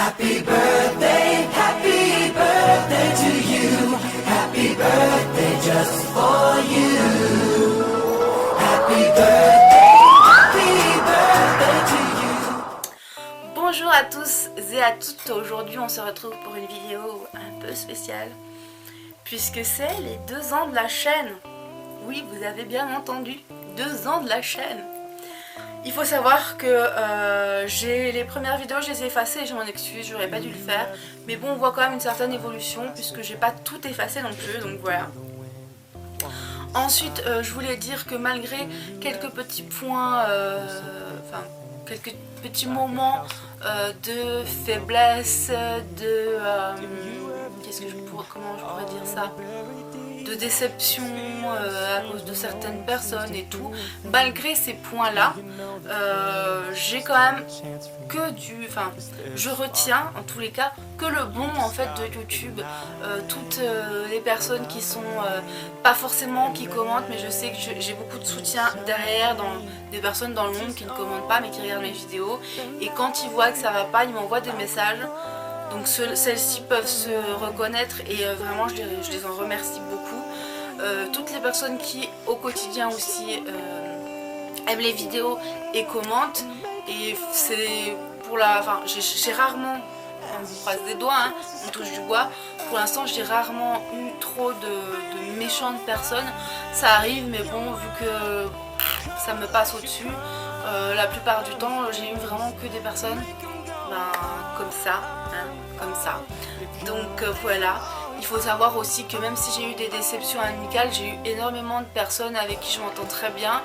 Happy birthday to you. Happy birthday just for you. Happy birthday to you. Bonjour à tous et à toutes. Aujourd'hui on se retrouve pour une vidéo un peu spéciale puisque c'est les 2 ans de la chaîne. Oui, vous avez bien entendu, 2 ans de la chaîne. Il faut savoir que j'ai les premières vidéos, je les ai effacées et je m'en excuse, j'aurais pas dû le faire. Mais bon, on voit quand même une certaine évolution puisque j'ai pas tout effacé non plus, donc voilà. Ensuite, je voulais dire que malgré quelques petits points, quelques petits moments de faiblesse, de... comment je pourrais dire ça, de déception à cause de certaines personnes et tout, malgré ces points-là, j'ai quand même que du... je retiens en tous les cas que le bon en fait de YouTube. Toutes les personnes qui sont pas forcément qui commentent, mais je sais que j'ai beaucoup de soutien derrière, des personnes dans le monde qui ne commentent pas mais qui regardent mes vidéos, et quand ils voient que ça va pas, ils m'envoient des messages. Donc celles-ci peuvent se reconnaître et vraiment je les en remercie beaucoup. Toutes les personnes qui au quotidien aussi aiment les vidéos et commentent, et c'est pour la... j'ai rarement, on croise des doigts, hein, on touche du bois, pour l'instant j'ai rarement eu trop de méchantes personnes. Ça arrive mais bon, vu que ça me passe au-dessus, la plupart du temps j'ai eu vraiment que des personnes comme ça, hein, comme ça. Donc voilà, il faut savoir aussi que même si j'ai eu des déceptions amicales, j'ai eu énormément de personnes avec qui je m'entends très bien,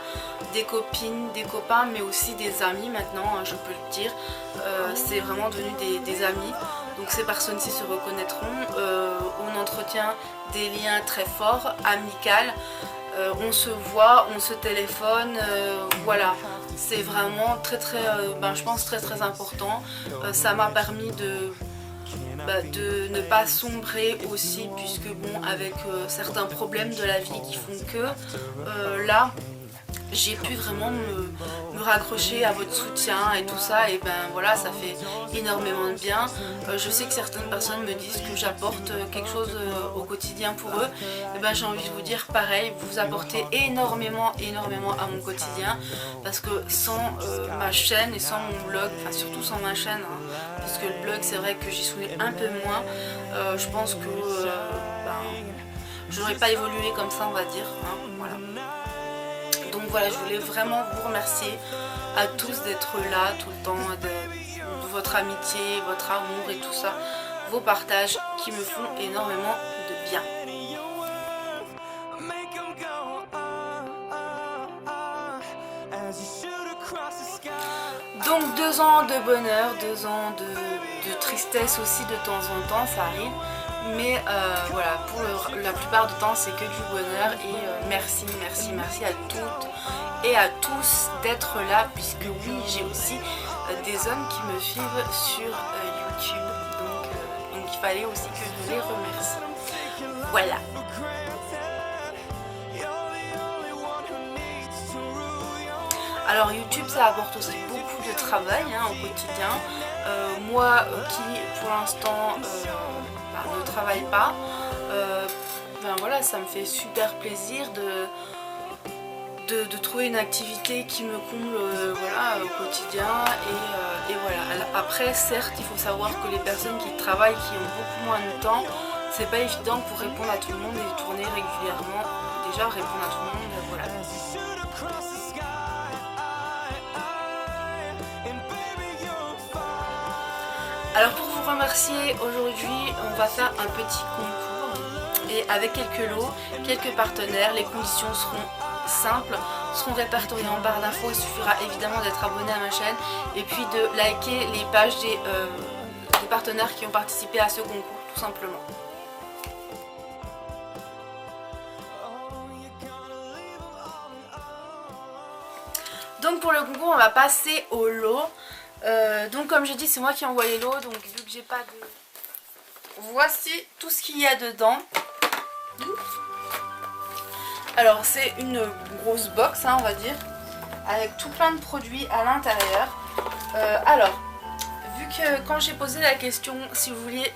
des copines, des copains, mais aussi des amis maintenant, hein, je peux le dire. C'est vraiment devenu des amis, donc ces personnes-ci se reconnaîtront. On entretient des liens très forts, amicaux. On se voit, on se téléphone, voilà, c'est vraiment je pense très important. Ça m'a permis de ne pas sombrer aussi, puisque bon, avec certains problèmes de la vie qui font que là j'ai pu vraiment me raccrocher à votre soutien et tout ça, et ben voilà, ça fait énormément de bien. Je sais que certaines personnes me disent que j'apporte quelque chose au quotidien pour eux, et ben j'ai envie de vous dire pareil, vous apportez énormément à mon quotidien, parce que sans ma chaîne et sans mon blog, surtout sans ma chaîne, hein, parce que le blog c'est vrai que j'y suis un peu moins, je pense que j'aurais pas évolué comme ça, on va dire, hein, voilà. Donc voilà, je voulais vraiment vous remercier à tous d'être là tout le temps, de votre amitié, votre amour et tout ça, vos partages qui me font énormément de bien. Donc 2 ans de bonheur, 2 ans de tristesse aussi de temps en temps, ça arrive. Mais voilà, pour la plupart du temps c'est que du bonheur, et merci à toutes et à tous d'être là, puisque oui, j'ai aussi des hommes qui me suivent sur YouTube, donc il fallait aussi que je les remercie. Voilà. Alors YouTube, ça apporte aussi beaucoup de travail, hein, au quotidien. Moi qui pour l'instant ne travaille pas, voilà, ça me fait super plaisir de trouver une activité qui me comble voilà, au quotidien, et voilà. Après certes, il faut savoir que les personnes qui travaillent, qui ont beaucoup moins de temps, c'est pas évident pour répondre à tout le monde et tourner régulièrement. Déjà répondre à tout le monde, voilà. Alors pour vous remercier, aujourd'hui on va faire un petit concours, et avec quelques lots, quelques partenaires. Les conditions seront simples, seront répertoriées en barre d'infos. Il suffira évidemment d'être abonné à ma chaîne et puis de liker les pages des partenaires qui ont participé à ce concours, tout simplement. Donc pour le concours, on va passer au lot. Donc comme j'ai dit, c'est moi qui ai envoyé l'eau, donc vu que j'ai pas de... Voici tout ce qu'il y a dedans. Alors c'est une grosse box, hein, on va dire, avec tout plein de produits à l'intérieur. Alors, vu quand j'ai posé la question si vous vouliez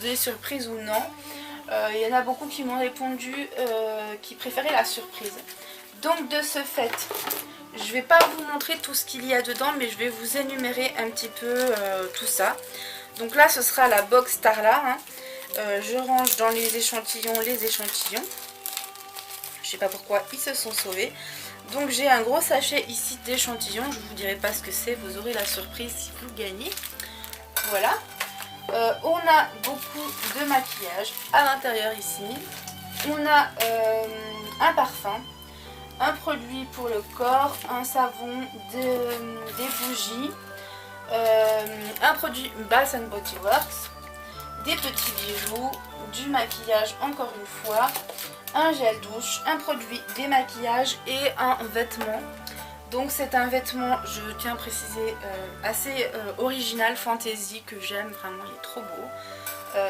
des surprises ou non, il y en a beaucoup qui m'ont répondu qui préféraient la surprise. Donc de ce fait, je vais pas vous montrer tout ce qu'il y a dedans, mais je vais vous énumérer un petit peu tout ça. Donc là ce sera la box Starla, hein. Je range dans les échantillons. Je sais pas pourquoi ils se sont sauvés. Donc j'ai un gros sachet ici d'échantillons. Je vous dirai pas ce que c'est, vous aurez la surprise si vous gagnez. Voilà. On a beaucoup de maquillage à l'intérieur ici. On a un parfum, un produit pour le corps, un savon, des bougies, un produit Bath & Body Works, des petits bijoux, du maquillage encore une fois, un gel douche, un produit démaquillage et un vêtement. Donc c'est un vêtement, je tiens à préciser, assez original, fantasy, que j'aime vraiment, il est trop beau.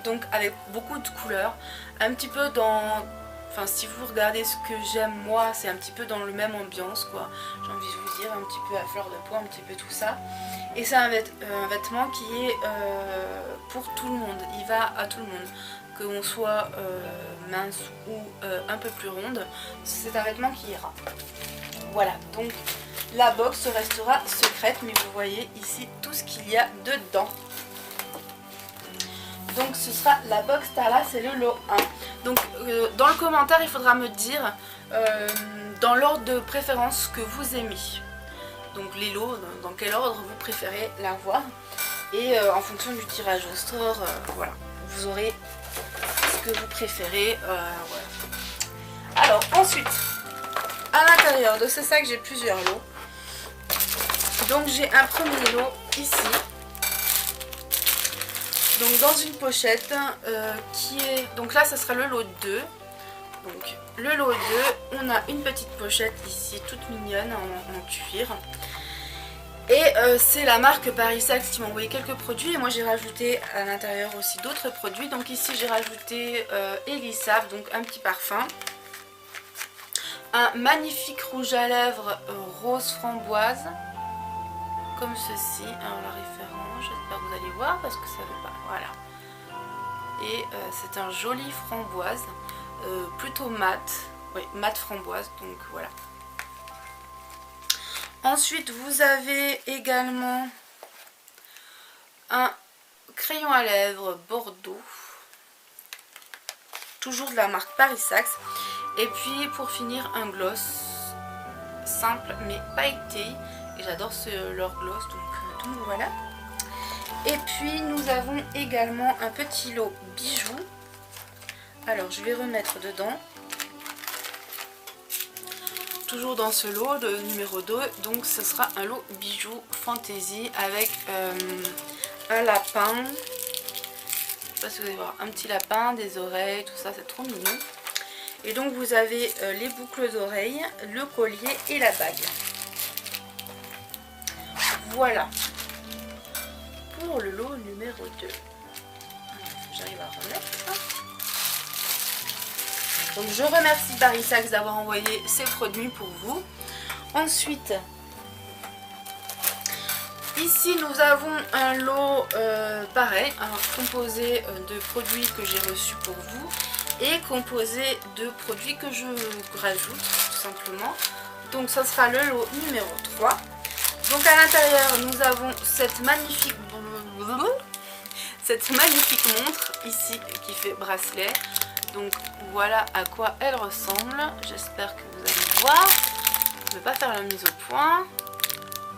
Donc avec beaucoup de couleurs, un petit peu dans... Enfin si vous regardez ce que j'aime moi, c'est un petit peu dans le même ambiance quoi. J'ai envie de vous dire, un petit peu à fleur de peau, un petit peu tout ça. Et c'est un vêtement qui est pour tout le monde, il va à tout le monde. Que l'on soit mince ou un peu plus ronde, c'est un vêtement qui ira. Voilà, donc la box restera secrète, mais vous voyez ici tout ce qu'il y a dedans. Donc ce sera la box Starla, c'est le lot 1. Donc dans le commentaire, il faudra me dire dans l'ordre de préférence que vous aimez. Donc les lots, dans quel ordre vous préférez l'avoir. Et en fonction du tirage au sort, voilà, vous aurez ce que vous préférez. Voilà. Alors ensuite, à l'intérieur de ce sac, j'ai plusieurs lots. Donc j'ai un premier lot ici. Donc dans une pochette qui est... Donc là, ça sera le lot 2. Donc le lot 2, on a une petite pochette ici, toute mignonne, en cuir. Et c'est la marque Paris Saxe qui m'a envoyé quelques produits. Et moi j'ai rajouté à l'intérieur aussi d'autres produits. Donc ici j'ai rajouté Elisave, donc un petit parfum. Un magnifique rouge à lèvres rose framboise. Comme ceci. Alors la référence, j'espère que vous allez voir parce que ça ne veut pas. Voilà. Et c'est un joli framboise. Plutôt mat. Oui, mat framboise. Donc voilà. Ensuite, vous avez également un crayon à lèvres Bordeaux. Toujours de la marque Paris Saxe. Et puis pour finir, un gloss simple mais pailleté. Et j'adore leur gloss, donc voilà. Et puis nous avons également un petit lot bijoux. Alors je vais remettre dedans. Toujours dans ce lot, le numéro 2. Donc ce sera un lot bijoux fantasy avec un lapin. Je sais pas si vous allez voir, un petit lapin, des oreilles, tout ça, c'est trop mignon. Et donc vous avez les boucles d'oreilles, le collier et la bague. Voilà pour le lot numéro 2. J'arrive à remettre. Donc je remercie Paris Saxe d'avoir envoyé ces produits pour vous. Ensuite, ici nous avons un lot pareil, composé de produits que j'ai reçus pour vous et composé de produits que je rajoute tout simplement. Donc ça sera le lot numéro 3. Donc à l'intérieur nous avons cette magnifique montre ici qui fait bracelet. Donc voilà à quoi elle ressemble. J'espère que vous allez voir. Je ne vais pas faire la mise au point.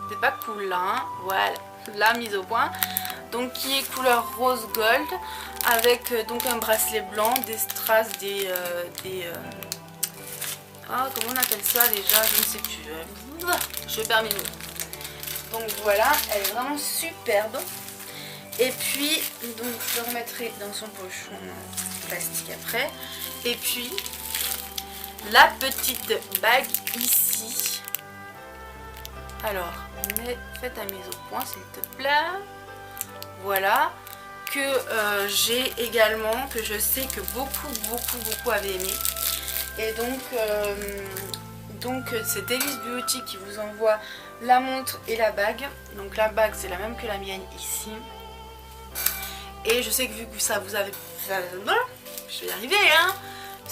C'est pas cool là, hein. Voilà, la mise au point. Donc qui est couleur rose gold avec donc un bracelet blanc, des strass, ah, comment on appelle ça déjà, je ne sais plus. Je perds mes mots. Donc voilà, elle est vraiment superbe. Et puis, donc je le remettrai dans son pochon plastique après. Et puis, la petite bague ici. Alors, faites ta mise au point s'il te plaît. Voilà. Que j'ai également, que je sais que beaucoup avaient aimé. Et donc, Donc c'est Delice Beauty qui vous envoie la montre et la bague. Donc la bague c'est la même que la mienne ici. Et je sais que vu que ça vous avait... Je vais y arriver hein.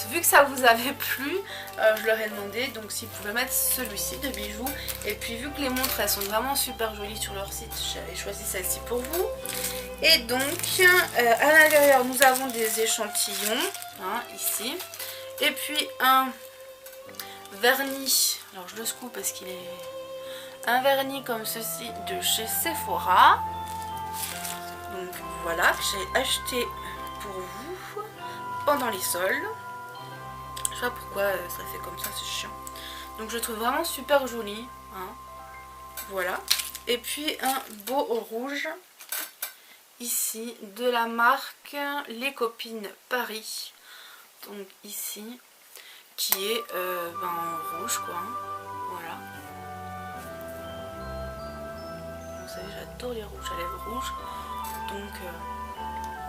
Vu que ça vous avait plu, je leur ai demandé donc s'ils pouvaient mettre celui-ci de bijoux. Et puis vu que les montres elles sont vraiment super jolies sur leur site, j'avais choisi celle-ci pour vous. Et donc à l'intérieur nous avons des échantillons hein, ici. Et puis un vernis, alors je le secoue parce qu'il est... Un vernis comme ceci de chez Sephora. Donc voilà, que j'ai acheté pour vous pendant les soldes. Je sais pas pourquoi ça fait comme ça, c'est chiant. Donc je le trouve vraiment super joli. Hein. Voilà. Et puis un beau rouge. Ici, de la marque Les Copines Paris. Donc ici, qui est en rouge quoi. Hein. Voilà. Vous savez, j'adore les rouges à lèvres rouges. Donc,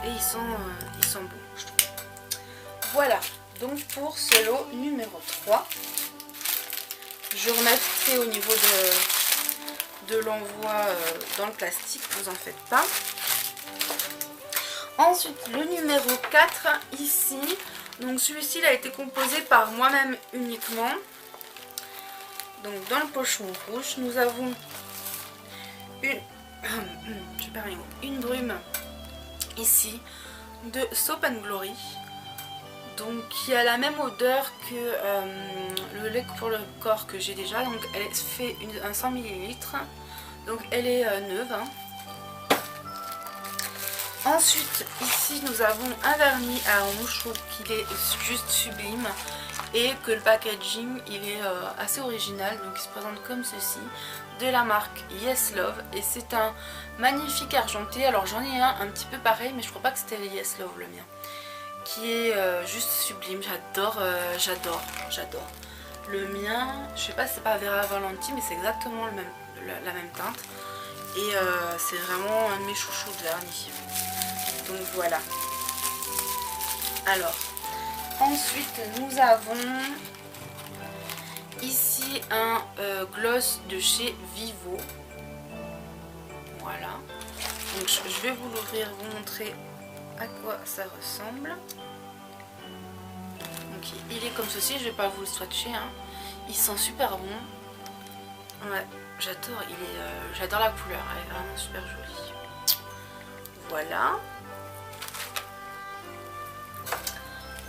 et ils sont beaux, je trouve. Voilà. Donc pour ce lot numéro 3, je remettrai au niveau de l'envoi dans le plastique, vous en faites pas. Ensuite le numéro 4 ici, donc celui-ci il a été composé par moi-même uniquement. Donc dans le pochon rouge nous avons une brume ici de Soap & Glory. Donc qui a la même odeur que le lait pour le corps que j'ai déjà. Donc elle fait un 100 ml. Donc elle est neuve. Hein. Ensuite ici nous avons un vernis à ongles. Je trouve qu'il est juste sublime. Et que le packaging il est assez original. Donc il se présente comme ceci. De la marque Yes Love. Et c'est un magnifique argenté. Alors j'en ai un petit peu pareil. Mais je crois pas que c'était le Yes Love le mien. Qui est juste sublime, j'adore. Le mien, je sais pas si c'est pas Vera Valenti, mais c'est exactement la même teinte. Et c'est vraiment un de mes chouchous de vernis. Donc voilà. Alors, ensuite nous avons ici un gloss de chez Vivo. Voilà. Donc je vais vous l'ouvrir, vous montrer à quoi ça ressemble. Donc il est comme ceci, je vais pas vous le swatcher hein. Il sent super bon. Ouais, j'adore, j'adore la couleur, elle est vraiment super jolie. Voilà.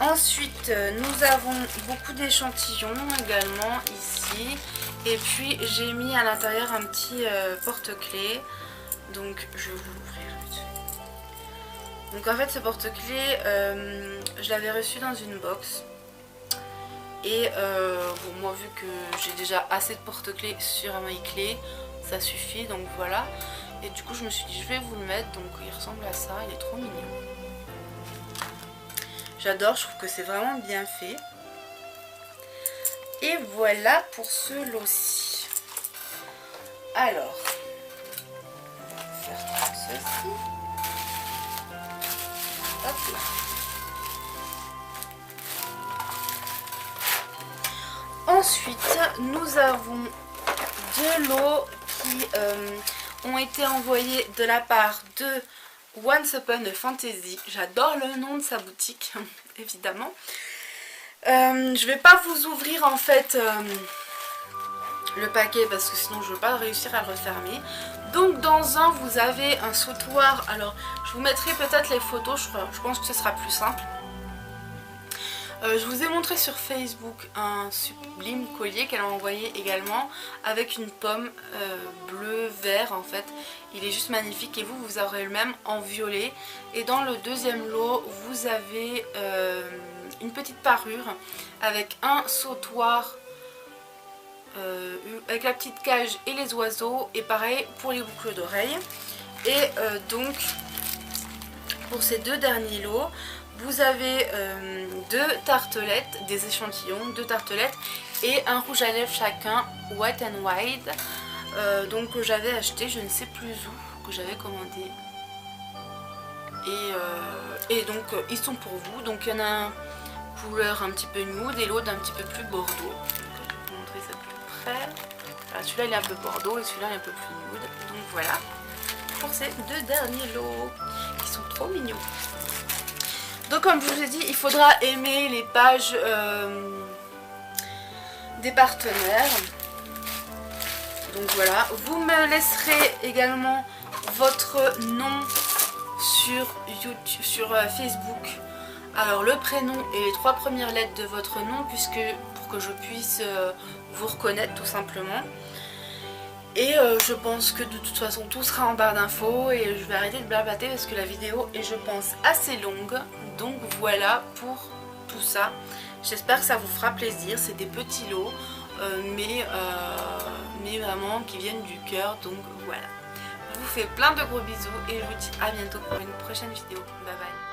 Ensuite nous avons beaucoup d'échantillons également ici. Et puis j'ai mis à l'intérieur un petit porte-clés. Donc je vais vous l'ouvrir. Donc en fait ce porte-clés, je l'avais reçu dans une box. Et bon, moi vu que j'ai déjà assez de porte-clés sur mes clés, ça suffit, donc voilà. Et du coup je me suis dit je vais vous le mettre, donc il ressemble à ça, il est trop mignon. J'adore, je trouve que c'est vraiment bien fait. Et voilà pour ce lot-ci. Alors, on va faire ceci. Hop là. Ensuite, nous avons deux lots qui ont été envoyés de la part de Once Upon a Fantasy. J'adore le nom de sa boutique, évidemment. Je vais pas vous ouvrir en fait le paquet parce que sinon je ne vais pas réussir à le refermer. Donc dans un vous avez un sautoir. Alors je vous mettrai peut-être les photos, je pense que ce sera plus simple. Je vous ai montré sur Facebook un sublime collier qu'elle a envoyé également avec une pomme bleu vert en fait. Il est juste magnifique et vous aurez le même en violet. Et dans le deuxième lot vous avez une petite parure avec un sautoir avec la petite cage et les oiseaux, et pareil pour les boucles d'oreilles. Et donc pour ces deux derniers lots vous avez deux tartelettes, des échantillons, deux tartelettes et un rouge à lèvres chacun, Wet n Wild, donc que j'avais acheté, je ne sais plus où, que j'avais commandé. Et donc ils sont pour vous. Donc il y en a un couleur un petit peu nude et l'autre un petit peu plus bordeaux. Donc, je vais vous montrer après. Celui-là il est un peu bordeaux et celui-là il est un peu plus nude. Donc voilà pour ces deux derniers lots qui sont trop mignons. Donc comme je vous ai dit, il faudra aimer les pages des partenaires. Donc voilà, vous me laisserez également votre nom sur YouTube, sur Facebook. Alors le prénom et les 3 premières lettres de votre nom, puisque pour que je puisse vous reconnaître tout simplement. Et je pense que de toute façon tout sera en barre d'infos et je vais arrêter de blablater parce que la vidéo est, je pense, assez longue. Donc voilà pour tout ça. J'espère que ça vous fera plaisir. C'est des petits lots mais vraiment qui viennent du cœur. Donc voilà. Je vous fais plein de gros bisous et je vous dis à bientôt pour une prochaine vidéo. Bye bye.